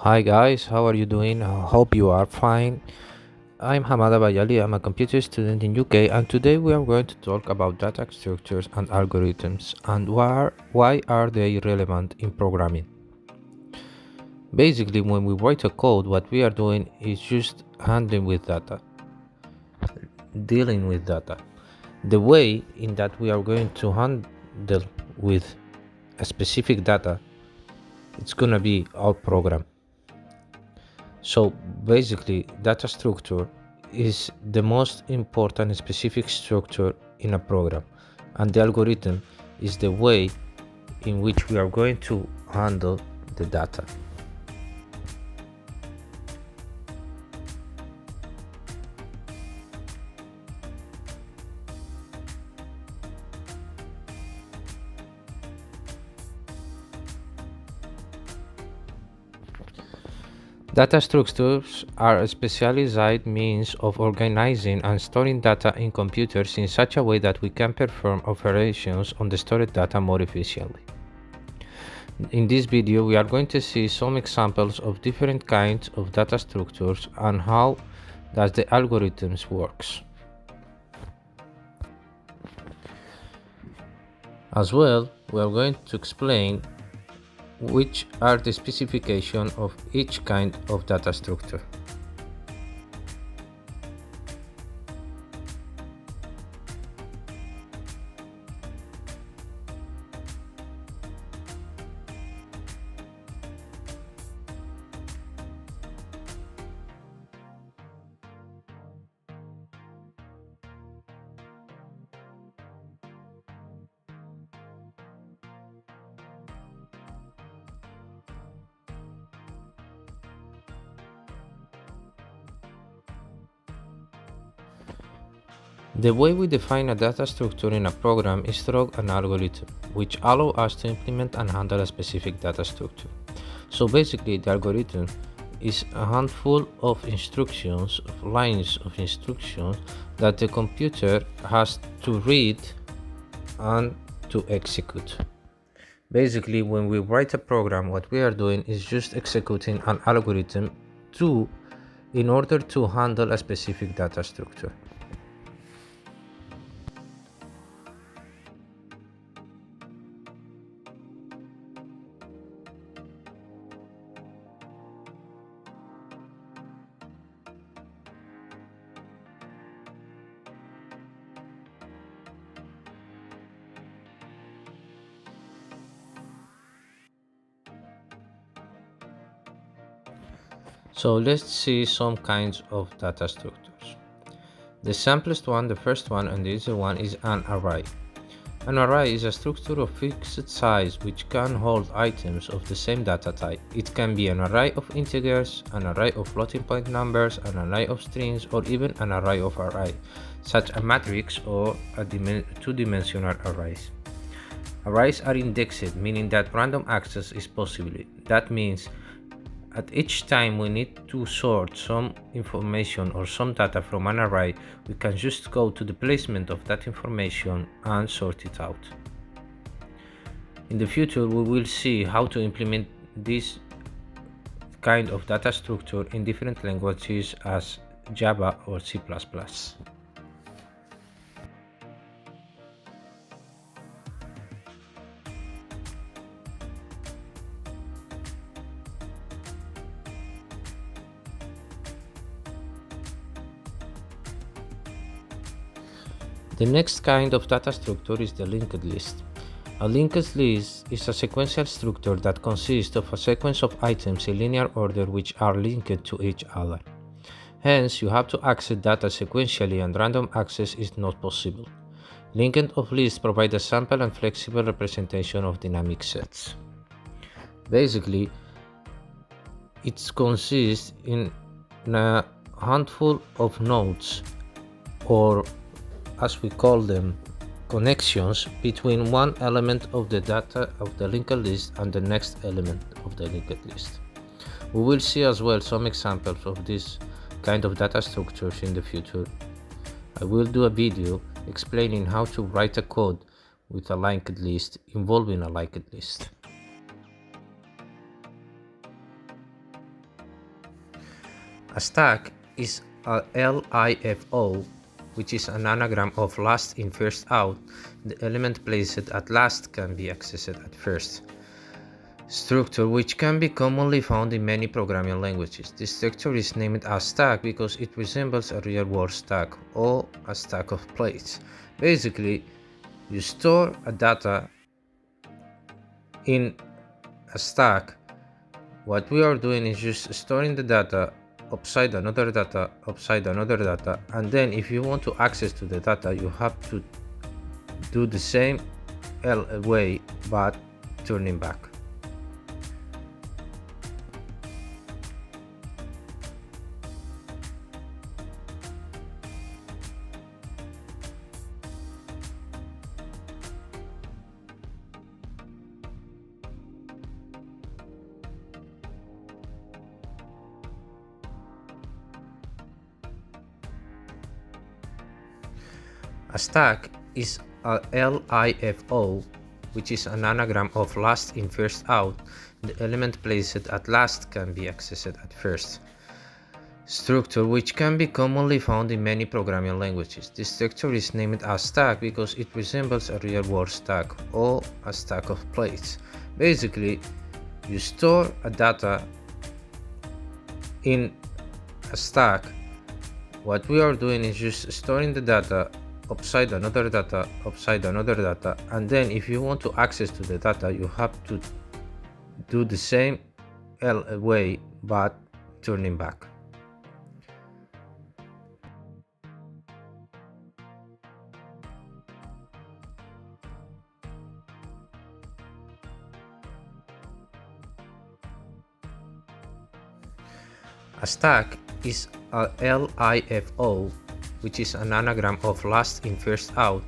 Hi guys, how are you doing? I hope you are fine. I'm Hamada Bayali. I'm a computer student in UK, and today we are going to talk about data structures and algorithms and why are they relevant in programming. Basically, when we write a code, what we are doing is just handling with data, dealing with data. The way in that we are going to handle with a specific data, it's gonna be our program. So basically, data structure is the most important specific structure in a program, and the algorithm is the way in which we are going to handle the data. Data structures are a specialized means of organizing and storing data in computers in such a way that we can perform operations on the stored data more efficiently. In this video, we are going to see some examples of different kinds of data structures and how does the algorithms works. As well, we are going to explain which are the specification of each kind of data structure. The way we define a data structure in a program is through an algorithm, which allows us to implement and handle a specific data structure. So basically, the algorithm is a handful of instructions, of lines of instructions that the computer has to read and to execute. Basically, when we write a program, what we are doing is just executing an algorithm to in order to handle a specific data structure. So let's see some kinds of data structures. The simplest one, the first one, and the easier one is an array. An array is a structure of fixed size which can hold items of the same data type. It can be an array of integers, an array of floating point numbers, an array of strings, or even an array of array, such a matrix or a two-dimensional arrays. Arrays are indexed, meaning that random access is possible. That means at each time we need to sort some information or some data from an array, we can just go to the placement of that information and sort it out. In the future, we will see how to implement this kind of data structure in different languages as Java or C++. The next kind of data structure is the linked list. A linked list is a sequential structure that consists of a sequence of items in linear order which are linked to each other. Hence, you have to access data sequentially and random access is not possible. Linked of lists provide a sample and flexible representation of dynamic sets. Basically, it consists in a handful of nodes, or as we call them, connections between one element of the data of the linked list and the next element of the linked list. We will see as well some examples of this kind of data structures in the future. I will do a video explaining how to write a code with a linked list involving a linked list. A stack is a LIFO, which is an anagram of last in first out. The element placed at last can be accessed at first. Structure, which can be commonly found in many programming languages. This structure is named as stack because it resembles a real-world stack or a stack of plates. Basically, you store a data in a stack. What we are doing is just storing the data upside another data, upside another data, and then if you want to access to the data, you have to do the same way but turning back. A stack is a LIFO, which is an anagram of last in first out. The element placed at last can be accessed at first. Structure, which can be commonly found in many programming languages. This structure is named as stack because it resembles a real-world stack or a stack of plates. Basically, you store a data in a stack. What we are doing is just storing the data upside another data, upside another data, and then if you want to access to the data, you have to do the same way but turning back. A stack is a LIFO, which is an anagram of last in first out.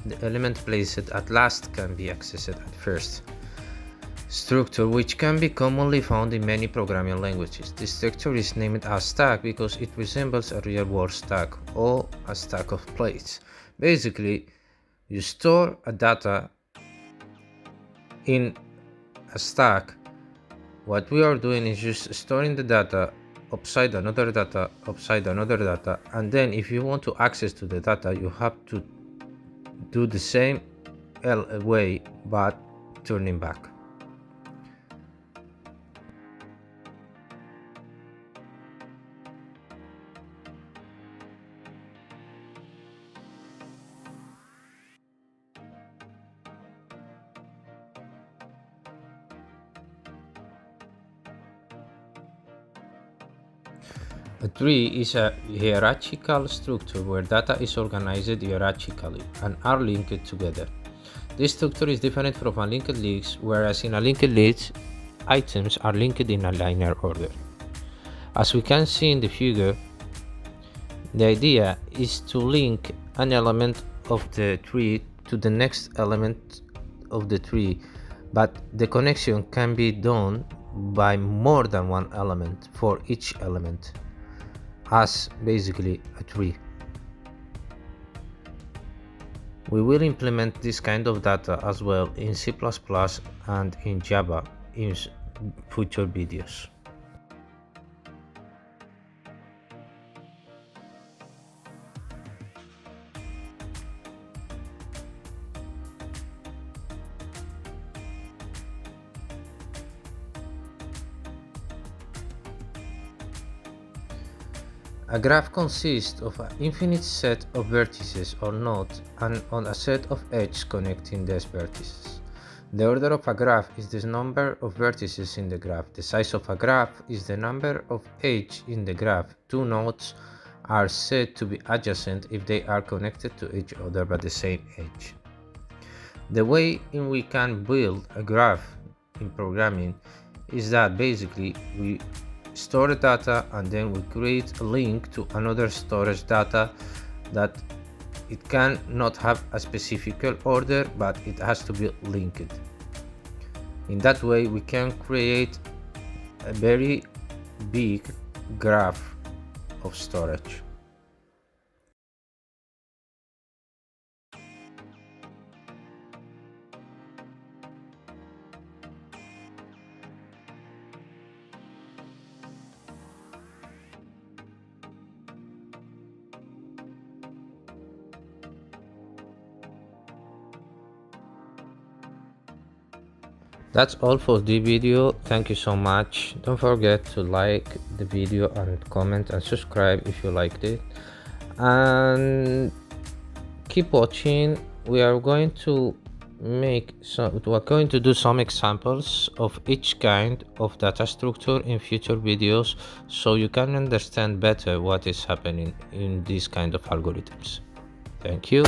The element placed at last can be accessed at first. Structure, which can be commonly found in many programming languages. This structure is named as stack because it resembles a real-world stack or a stack of plates. Basically, you store a data in a stack. What we are doing is just storing the data upside another data, upside another data, and then if you want to access to the data, you have to do the same way but turning back. A tree is a hierarchical structure where data is organized hierarchically and are linked together. This structure is different from a linked list, whereas in a linked list, items are linked in a linear order. As we can see in the figure, the idea is to link an element of the tree to the next element of the tree, but the connection can be done by more than one element for each element, as basically a tree. We will implement this kind of data as well in C++ and in Java in future videos. A graph consists of an infinite set of vertices or nodes and on a set of edges connecting these vertices. The order of a graph is the number of vertices in the graph. The size of a graph is the number of edges in the graph. Two nodes are said to be adjacent if they are connected to each other by the same edge. The way in we can build a graph in programming is that basically we store data and then we create a link to another storage data that it can not have a specific order, but it has to be linked. In that way we can create a very big graph of storage. That's all for the video. Thank you so much. Don't forget to like the video and comment and subscribe if you liked it. And keep watching. We're going to do some examples of each kind of data structure in future videos so you can understand better what is happening in these kind of algorithms. Thank you.